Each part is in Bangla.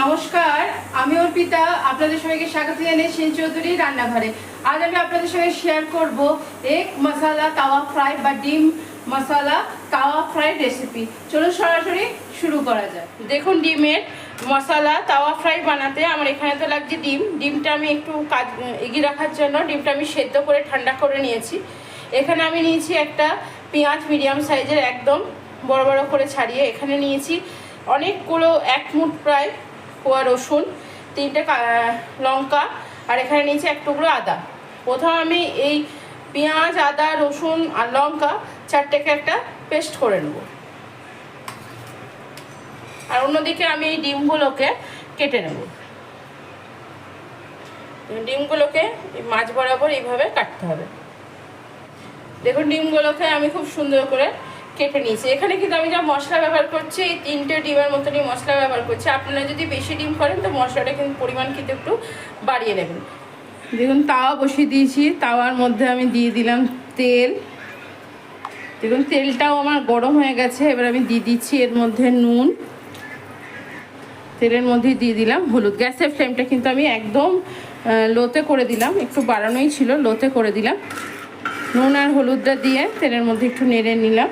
নমস্কার, আমি অর্পিতা। আপনাদের সবাইকে স্বাগত জানাই সেন চৌধুরী রান্নাঘরে। আজ আমি আপনাদের সঙ্গে শেয়ার করব এক মশলা তাওয়া ফ্রাই বা ডিম মশলা তাওয়া ফ্রাই রেসিপি। চলুন সরাসরি শুরু করা যায়। দেখুন, ডিমের মশলা তাওয়া ফ্রাই বানাতে আমার এখানে তো লাগছে ডিমটা আমি একটু এগিয়ে রাখার জন্য ডিমটা আমি সেদ্ধ করে ঠান্ডা করে নিয়েছি। এখানে আমি নিয়েছি একটা পেঁয়াজ মিডিয়াম সাইজের, একদম বড় বড় করে ছাড়িয়ে। এখানে নিয়েছি অনেকগুলো, এক মুঠ প্রায় কোয়া রসুন, 3টে লঙ্কা, আর এখানে নিয়েছি এক টুকরো আদা। প্রথম আমি এই পেঁয়াজ, আদা, রসুন আর লঙ্কা 4টেকে একটা পেস্ট করে নেব। আর অন্যদিকে আমি এই ডিমগুলোকে কেটে নেব। ডিমগুলোকে মাঝ বরাবর এইভাবে কাটতে হবে। দেখুন, ডিমগুলোকে আমি খুব সুন্দর করে কেটে নিয়েছি। এখানে কিন্তু আমি যা মশলা ব্যবহার করছি, এই 3টে ডিমের মতনই মশলা ব্যবহার করছি। আপনারা যদি বেশি ডিম করেন তো মশলাটা কিন্তু পরিমাণ কিন্তু একটু বাড়িয়ে নেবেন। দেখুন, তাওয়া বসিয়ে দিয়েছি। তাওয়ার মধ্যে আমি দিয়ে দিলাম তেল। দেখুন, তেলটাও আমার গরম হয়ে গেছে। এবার আমি দিয়ে দিচ্ছি এর মধ্যে নুন। তেলের মধ্যে দিয়ে দিলাম হলুদ। গ্যাসের ফ্লেমটা কিন্তু আমি একদম লোতে করে দিলাম, একটু বাড়ানোই ছিল, লোতে করে দিলাম। নুন আর হলুদটা দিয়ে তেলের মধ্যে একটু নেড়ে নিলাম।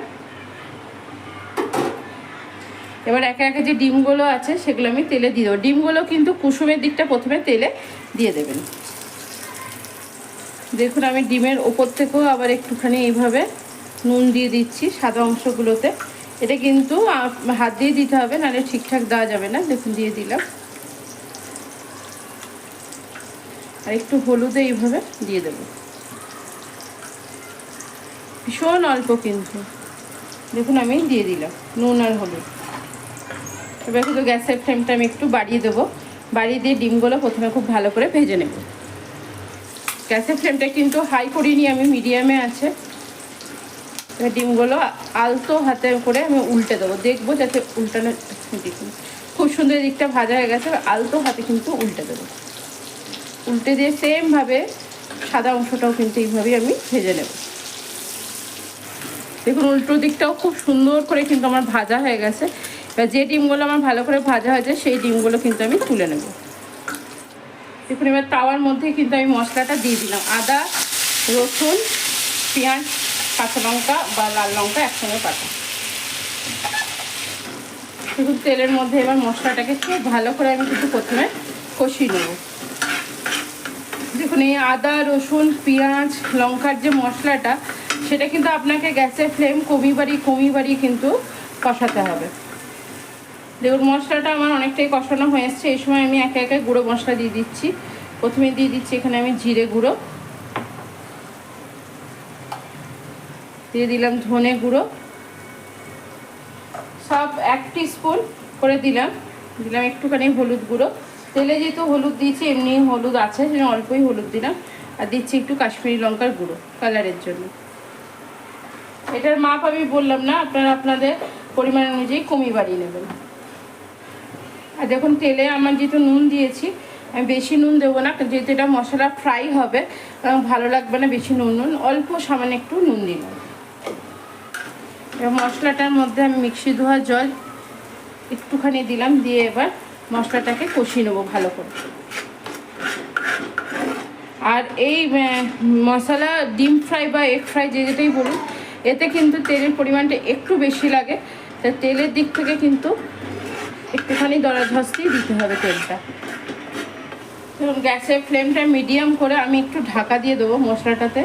এবার একে একে যে ডিমগুলো আছে সেগুলো আমি তেলে দিয়ে দেবো। ডিমগুলো কিন্তু কুসুমের দিকটা প্রথমে তেলে দিয়ে দেবেন। দেখুন, আমি ডিমের ওপর থেকেও আবার একটুখানি এইভাবে নুন দিয়ে দিচ্ছি সাদা অংশগুলোতে। এটা কিন্তু হাত দিয়ে দিতে হবে, নাহলে ঠিকঠাক দেওয়া যাবে না। দেখুন, দিয়ে দিলাম। আর একটু হলুদে এইভাবে দিয়ে দেব, ভীষণ অল্প কিন্তু। দেখুন, আমি দিয়ে দিলাম নুন আর হলুদ। এবার শুধু গ্যাসের ফ্লেমটা আমি একটু বাড়িয়ে দেবো। বাড়িয়ে দিয়ে ডিমগুলো প্রথমে খুব ভালো করে ভেজে নেব। গ্যাসের ফ্লেমটা কিন্তু হাই করিনি, আমি মিডিয়ামে আছে। এবার ডিমগুলো আলতো হাতে করে আমি উল্টে দেবো, দেখবো যাতে উল্টানো। দেখুন, খুব সুন্দর দিকটা ভাজা হয়ে গেছে। আলতো হাতে কিন্তু উল্টে দেবো। উল্টে দিয়ে সেমভাবে সাদা অংশটাও কিন্তু এইভাবেই আমি ভেজে নেব। দেখুন, উল্টো দিকটাও খুব সুন্দর করে কিন্তু আমার ভাজা হয়ে গেছে। এবার যে ডিমগুলো আমার ভালো করে ভাজা হয়েছে সেই ডিমগুলো কিন্তু আমি তুলে নেব। দেখুন, এবার তাওয়ার মধ্যে কিন্তু আমি মশলাটা দিয়ে দিলাম। আদা, রসুন, পেঁয়াজ, কাঁচা লঙ্কা বা লাল লঙ্কা একসঙ্গে কাটা। দেখুন, তেলের মধ্যে এবার মশলাটাকে খুব ভালো করে আমি কিন্তু প্রথমে কষিয়ে নেব। দেখুন, এই আদা, রসুন, পেঁয়াজ, লঙ্কার যে মশলাটা, সেটা কিন্তু আপনাকে গ্যাসের ফ্লেম কমিয়ে বাড়িয়ে কিন্তু কষাতে হবে। দেখুন, মশলাটা আমার অনেকটাই কষানো হয়ে এসছে। এই সময় আমি একে একে গুঁড়ো মশলা দিয়ে দিচ্ছি। প্রথমে দিয়ে দিচ্ছি এখানে আমি জিরে গুঁড়ো, দিয়ে দিলাম ধনে গুঁড়ো, সব 1 টিস্পুন করে দিলাম একটুখানি হলুদ গুঁড়ো। তেলে যেহেতু হলুদ দিয়েছি, এমনি হলুদ আছে, সেজন্য অল্পই হলুদ দিলাম। আর দিচ্ছি একটু কাশ্মীরি লঙ্কার গুঁড়ো কালারের জন্য। এটার মাপ আমি বললাম না, আপনারা আপনাদের পরিমাণ অনুযায়ী কমিয়ে বাড়িয়ে নেবেন। আর দেখুন, তেলে আমার যেহেতু নুন দিয়েছি, আমি বেশি নুন দেবো না, যেহেতু এটা মশলা ফ্রাই হবে, ভালো লাগবে না বেশি নুন। অল্প সামান্য একটু নুন দিলাম। এবার মশলাটার মধ্যে আমি মিক্সি ধোয়া জল একটুখানি দিলাম, দিয়ে এবার মশলাটাকে কষিয়ে নেবো ভালো করে। আর এই মশলা ডিম ফ্রাই বা এগ ফ্রাই যেটাই বলুন, এতে কিন্তু তেলের পরিমাণটা একটু বেশি লাগে। তাই তেলের দিক থেকে কিন্তু একটুখানি দরাঝস্তি দিতে হবে তেলটা। ধরুন, গ্যাসের ফ্লেমটা মিডিয়াম করে আমি একটু ঢাকা দিয়ে দেবো মশলাটাতে,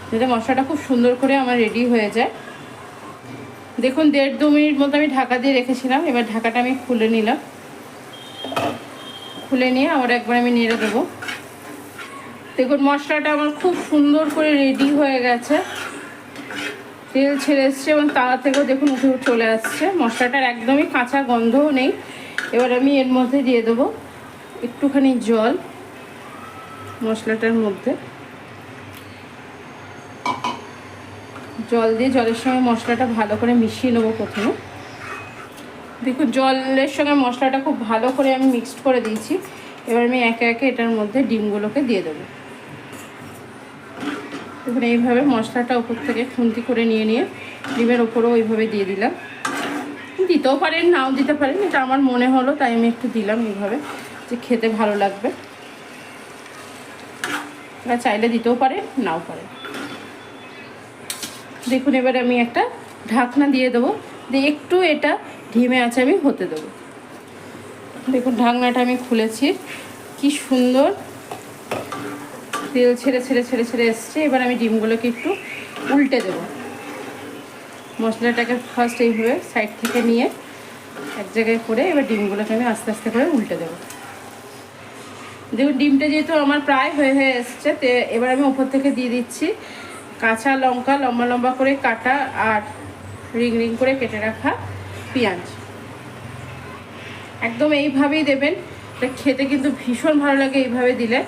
যাতে মশলাটা খুব সুন্দর করে আমার রেডি হয়ে যায়। দেখুন, 1.5-2 মিনিট মতো আমি ঢাকা দিয়ে রেখেছিলাম। এবার ঢাকাটা আমি খুলে নিলাম। খুলে নিয়ে আবার একবার আমি নেড়ে দেবো। দেখুন, মশলাটা আমার খুব সুন্দর করে রেডি হয়ে গেছে। তেল ছেড়ে এসছে এবং তাওয়া থেকেও দেখুন উঠে চলে আসছে। মশলাটার একদমই কাঁচা গন্ধও নেই। এবার আমি এর মধ্যে দিয়ে দেবো একটুখানি জল। মশলাটার মধ্যে জল দিয়ে জলের সঙ্গে মশলাটা ভালো করে মিশিয়ে নেবো প্রথমে। দেখুন, জলের সঙ্গে মশলাটা খুব ভালো করে আমি মিক্সড করে দিয়েছি। এবার আমি একে একে এটার মধ্যে ডিমগুলোকে দিয়ে দেবো। দেখুন, এইভাবে মশলাটা উপর থেকে খুন্তি করে নিয়ে ডিমের ওপরও ওইভাবে দিয়ে দিলাম। দিতেও পারেন, নাও দিতে পারেন, এটা আমার মনে হলো তাই আমি একটু দিলাম এইভাবে, যে খেতে ভালো লাগবে। এবার চাইলে দিতেও পারেন, নাও পারেন। দেখুন এবার আমি একটা ঢাকনা দিয়ে দেবো, দিয়ে একটু এটা ধিমে আঁচে আমি হতে দেবো। দেখুন ঢাকনাটা আমি খুলেছি, কি সুন্দর তেল ছেড়ে ছেড়ে ছেড়ে ছেড়ে এসছে। এবার আমি ডিমগুলোকে একটু উল্টে দেবো। মশলাটাকে ফার্স্ট এইভাবে সাইড থেকে নিয়ে এক জায়গায় করে এবার ডিমগুলোকে আমি আস্তে আস্তে করে উল্টে দেবো। দেখুন ডিমটা যেহেতু আমার প্রায় হয়ে হয়ে এসছে, তো এবার আমি উপর থেকে দিয়ে দিচ্ছি কাঁচা লঙ্কা লম্বা লম্বা করে কাটা আর রিং রিং করে কেটে রাখা পেঁয়াজ। একদম এইভাবেই দেবেন, এটা খেতে কিন্তু ভীষণ ভালো লাগে এইভাবে দিলে।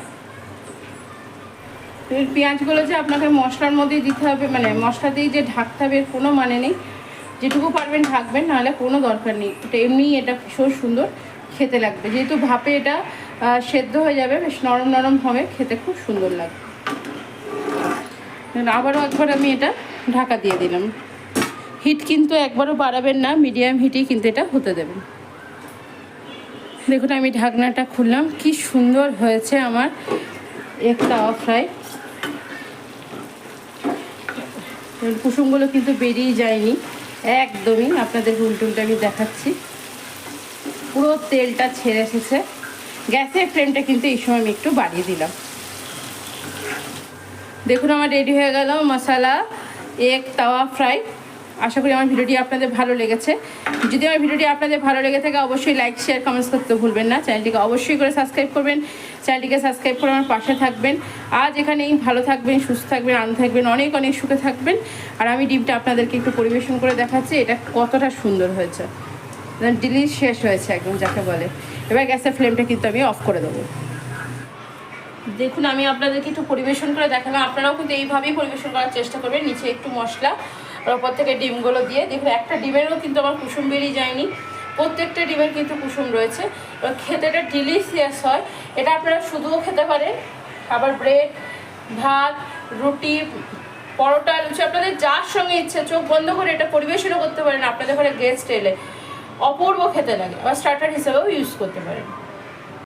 পেঁয়াজগুলো যে আপনাকে মশলার মধ্যেই দিতে হবে, মানে মশলা দিয়ে যে ঢাকতে হবে এর কোনো মানে নেই, যেটুকু পারবেন ঢাকবেন, নাহলে কোনো দরকার নেই। এটা এমনিই এটা ভীষণ সুন্দর খেতে লাগবে, যেহেতু ভাপে এটা সেদ্ধ হয়ে যাবে, বেশ নরম নরম হবে, খেতে খুব সুন্দর লাগবে। আবারও একবার আমি এটা ঢাকা দিয়ে দিলাম। হিট কিন্তু একবারও বাড়াবেন না, মিডিয়াম হিটেই কিন্তু এটা হতে দেবেন। দেখুন আমি ঢাকনাটা খুললাম, কি সুন্দর হয়েছে আমার এগ তাওয়া ফ্রাই। কুসুমগুলো কিন্তু বেরিয়ে যায়নি একদমই, আপনাদের উল্টুলটা আমি দেখাচ্ছি, পুরো তেলটা ছেড়ে এসেছে। গ্যাসের ফ্লেমটা কিন্তু এই সময় আমি একটু বাড়িয়ে দিলাম। দেখুন আমার রেডি হয়ে গেল মশালা এগ তাওয়া ফ্রাই। আশা করি আমার ভিডিওটি আপনাদের ভালো লেগেছে। যদি আমার ভিডিওটি আপনাদের ভালো লেগে থাকে অবশ্যই লাইক শেয়ার কমেন্টস করতে ভুলবেন না। চ্যানেলটিকে অবশ্যই করে সাবস্ক্রাইব করবেন, চ্যানেলটিকে সাবস্ক্রাইব করে আমার পাশে থাকবেন। আজ এখানেই ভালো থাকবেন, সুস্থ থাকবেন, আনন্দ থাকবেন, অনেক অনেক সুখে থাকবেন। আর আমি ডিমটা আপনাদেরকে একটু পরিবেশন করে দেখাচ্ছি এটা কতটা সুন্দর হয়েছে, ডিলিশিয়াস হয়েছে একদম যাকে বলে। এবার গ্যাসের ফ্লেমটা কিন্তু আমি অফ করে দেবো। দেখুন আমি আপনাদেরকে একটু পরিবেশন করে দেখালাম, আপনারাও কিন্তু এইভাবেই পরিবেশন করার চেষ্টা করবেন। নিচে একটু মশলা আর ওপর থেকে ডিমগুলো দিয়ে। দেখুন একটা ডিমেরও কিন্তু আমার কুসুম বেরিয়ে যায়নি, প্রত্যেকটা ডিমের কিন্তু কুসুম রয়েছে। এবার খেতে এটা ডিলিশিয়াস হয়। এটা আপনারা শুধুও খেতে পারেন, আবার ব্রেড, ভাত, রুটি, পরোটা, লুচি, আপনাদের যার সঙ্গে ইচ্ছে চোখ বন্ধ করে এটা পরিবেশনও করতে পারেন। আপনাদের ঘরে গেস্ট এলে অপূর্ব খেতে লাগে, আবার স্টার্টার হিসেবেও ইউজ করতে পারেন।